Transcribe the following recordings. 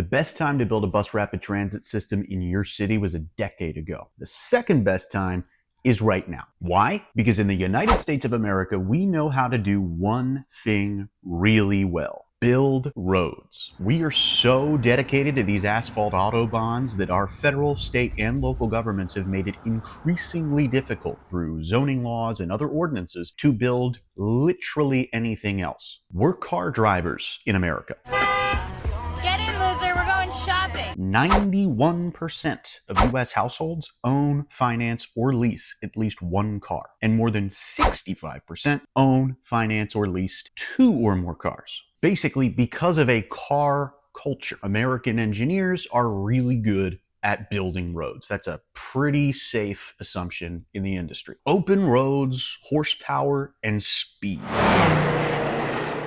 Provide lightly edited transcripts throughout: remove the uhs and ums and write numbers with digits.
The best time to build a bus rapid transit system in your city was a decade ago. The second best time is right now. Why? Because in the United States of America, we know how to do one thing really well. Build roads. We are so dedicated to these asphalt autobahns that our federal, state, and local governments have made it increasingly difficult through zoning laws and other ordinances to build literally anything else. We're car drivers in America. Get in, loser. We're going shopping. 91% of US households own, finance, or lease at least one car. And more than 65% own, finance, or lease two or more cars. Basically, because of a car culture, American engineers are really good at building roads. That's a pretty safe assumption in the industry. Open roads, horsepower, and speed.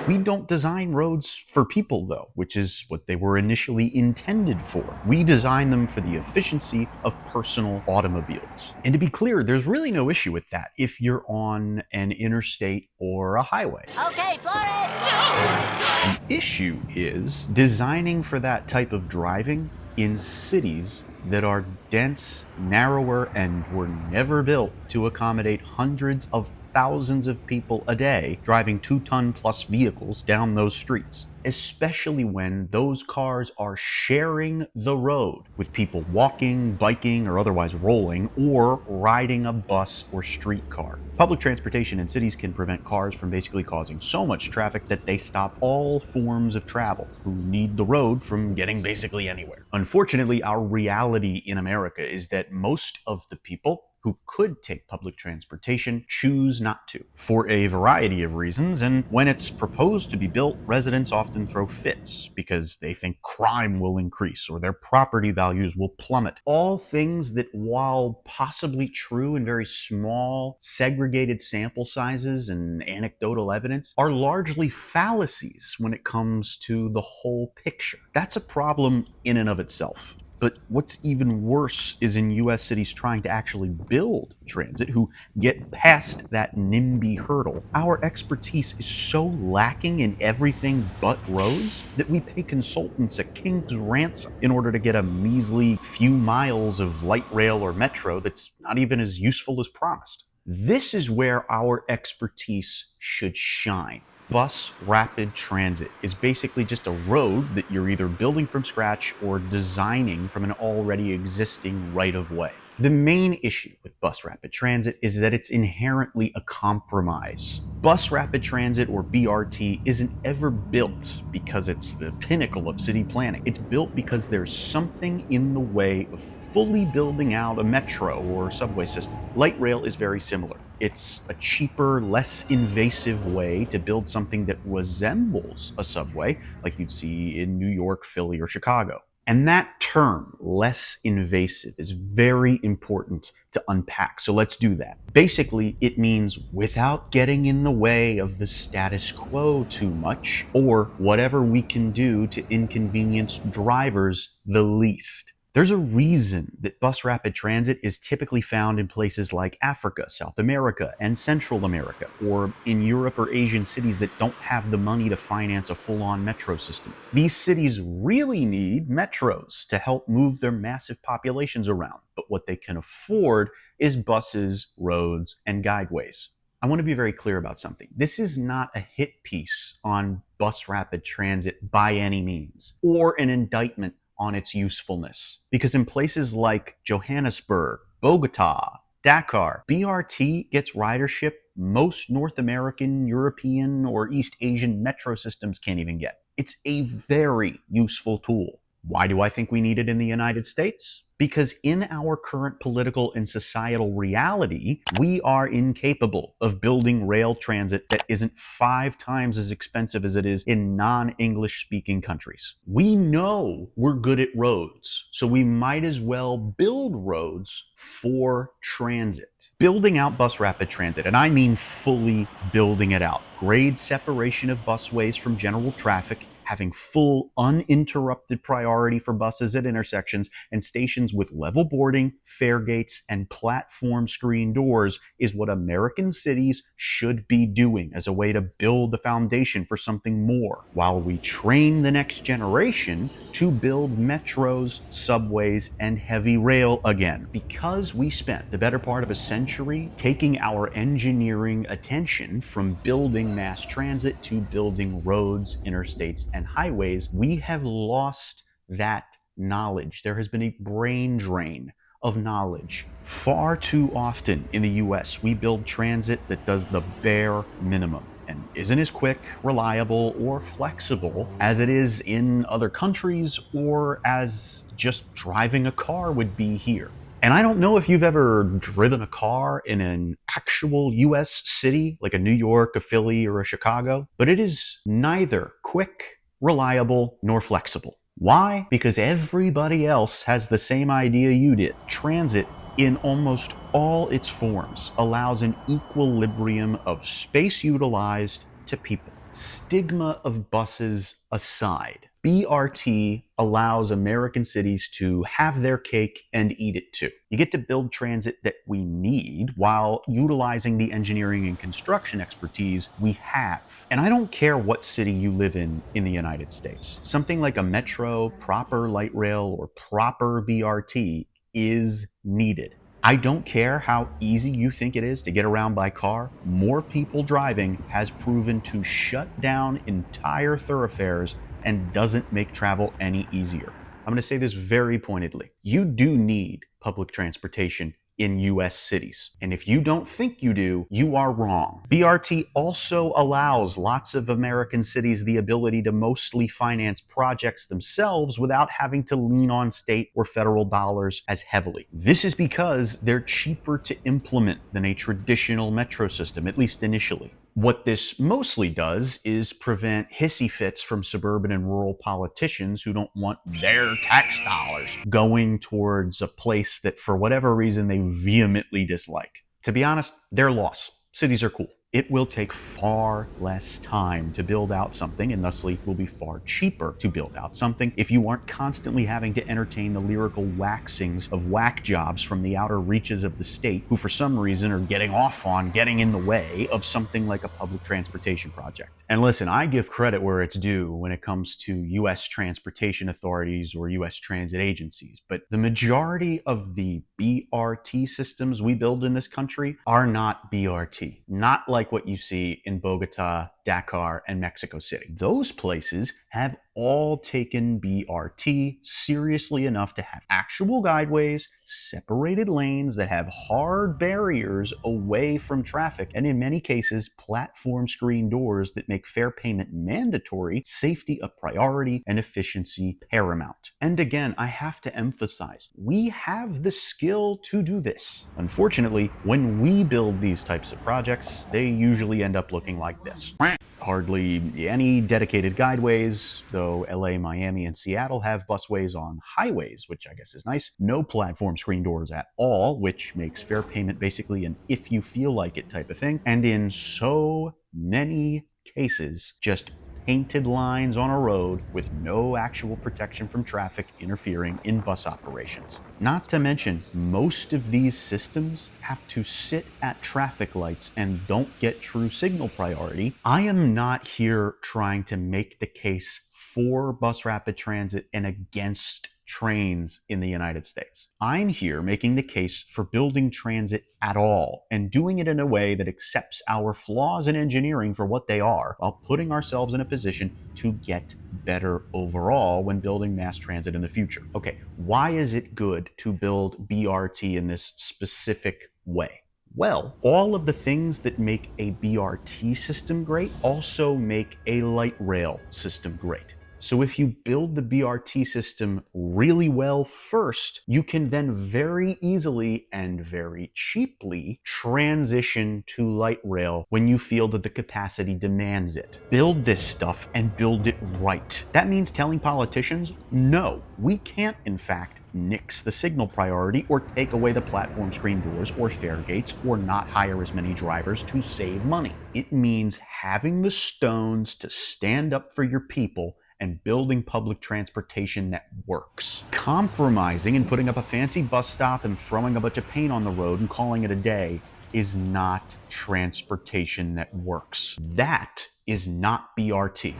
We don't design roads for people, though, which is what they were initially intended for. We design them for the efficiency of personal automobiles. And to be clear, there's really no issue with that if you're on an interstate or a highway. Okay, Florence! No! The issue is designing for that type of driving in cities that are dense, narrower, and were never built to accommodate hundreds of thousands of people a day driving 2-ton plus vehicles down those streets, especially when those cars are sharing the road with people walking, biking, or otherwise rolling, or riding a bus or streetcar. Public transportation in cities can prevent cars from basically causing so much traffic that they stop all forms of travel who need the road from getting basically anywhere. Unfortunately, our reality in America is that most of the people who could take public transportation choose not to, for a variety of reasons, and when it's proposed to be built, residents often throw fits because they think crime will increase or their property values will plummet. All things that, while possibly true in very small, segregated sample sizes and anecdotal evidence, are largely fallacies when it comes to the whole picture. That's a problem in and of itself. But what's even worse is in US cities trying to actually build transit who get past that NIMBY hurdle. Our expertise is so lacking in everything but roads that we pay consultants a king's ransom in order to get a measly few miles of light rail or metro that's not even as useful as promised. This is where our expertise should shine. Bus rapid transit is basically just a road that you're either building from scratch or designing from an already existing right-of-way. The main issue with bus rapid transit is that it's inherently a compromise. Bus rapid transit, or BRT, isn't ever built because it's the pinnacle of city planning. It's built because there's something in the way of fully building out a metro or subway system. Light rail is very similar. It's a cheaper, less invasive way to build something that resembles a subway, like you'd see in New York, Philly, or Chicago. And that term, less invasive, is very important to unpack. So let's do that. Basically, it means without getting in the way of the status quo too much, or whatever we can do to inconvenience drivers the least. There's a reason that bus rapid transit is typically found in places like Africa, South America, and Central America, or in Europe or Asian cities that don't have the money to finance a full-on metro system. These cities really need metros to help move their massive populations around, but what they can afford is buses, roads, and guideways. I want to be very clear about something. This is not a hit piece on bus rapid transit by any means, or an indictment on its usefulness. Because in places like Johannesburg, Bogota, Dakar, BRT gets ridership most North American, European, or East Asian metro systems can't even get. It's a very useful tool. Why do I think we need it in the United States? Because in our current political and societal reality, we are incapable of building rail transit that isn't 5 times as expensive as it is in non-English speaking countries. We know we're good at roads, so we might as well build roads for transit. Building out bus rapid transit, and I mean fully building it out, grade separation of busways from general traffic, having full uninterrupted priority for buses at intersections, and stations with level boarding, fare gates, and platform screen doors is what American cities should be doing as a way to build the foundation for something more, while we train the next generation to build metros, subways, and heavy rail again. Because we spent the better part of a century taking our engineering attention from building mass transit to building roads, interstates, and highways, we have lost that knowledge. There has been a brain drain of knowledge. Far too often in the US, we build transit that does the bare minimum and isn't as quick, reliable, or flexible as it is in other countries or as just driving a car would be here. And I don't know if you've ever driven a car in an actual US city, like a New York, a Philly, or a Chicago, but it is neither quick, reliable, nor flexible. Why? Because everybody else has the same idea you did. Transit, in almost all its forms, allows an equilibrium of space utilized to people. Stigma of buses aside, BRT allows American cities to have their cake and eat it too. You get to build transit that we need while utilizing the engineering and construction expertise we have. And I don't care what city you live in the United States. Something like a metro, proper light rail, or proper BRT is needed. I don't care how easy you think it is to get around by car. More people driving has proven to shut down entire thoroughfares and doesn't make travel any easier. I'm going to say this very pointedly. You do need public transportation in US cities. And if you don't think you do, you are wrong. BRT also allows lots of American cities the ability to mostly finance projects themselves without having to lean on state or federal dollars as heavily. This is because they're cheaper to implement than a traditional metro system, at least initially. What this mostly does is prevent hissy fits from suburban and rural politicians who don't want their tax dollars going towards a place that, for whatever reason, they vehemently dislike. To be honest, their loss. Cities are cool. It will take far less time to build out something, and thusly will be far cheaper to build out something if you aren't constantly having to entertain the lyrical waxings of whack jobs from the outer reaches of the state who for some reason are getting off on getting in the way of something like a public transportation project. And listen, I give credit where it's due when it comes to US transportation authorities or US transit agencies, but the majority of the BRT systems we build in this country are not BRT. Not like what you see in Bogota, Dakar, and Mexico City. Those places have all taken BRT seriously enough to have actual guideways, separated lanes that have hard barriers away from traffic, and in many cases, platform screen doors that make fare payment mandatory, safety a priority, and efficiency paramount. And again, I have to emphasize, we have the skill to do this. Unfortunately, when we build these types of projects, they usually end up looking like this. Hardly any dedicated guideways, though LA, Miami, and Seattle have busways on highways, which I guess is nice. No platform screen doors at all, which makes fare payment basically an if you feel like it type of thing. And in so many cases, just painted lines on a road with no actual protection from traffic interfering in bus operations. Not to mention, most of these systems have to sit at traffic lights and don't get true signal priority. I am not here trying to make the case for bus rapid transit and against trains in the United States. I'm here making the case for building transit at all and doing it in a way that accepts our flaws in engineering for what they are, while putting ourselves in a position to get better overall when building mass transit in the future. Okay, why is it good to build BRT in this specific way? Well, all of the things that make a BRT system great also make a light rail system great. So if you build the BRT system really well first, you can then very easily and very cheaply transition to light rail when you feel that the capacity demands it. Build this stuff and build it right. That means telling politicians, no, we can't in fact nix the signal priority or take away the platform screen doors or fare gates or not hire as many drivers to save money. It means having the stones to stand up for your people and building public transportation that works. Compromising and putting up a fancy bus stop and throwing a bunch of paint on the road and calling it a day is not transportation that works. That is not BRT.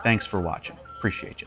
Thanks for watching. Appreciate you.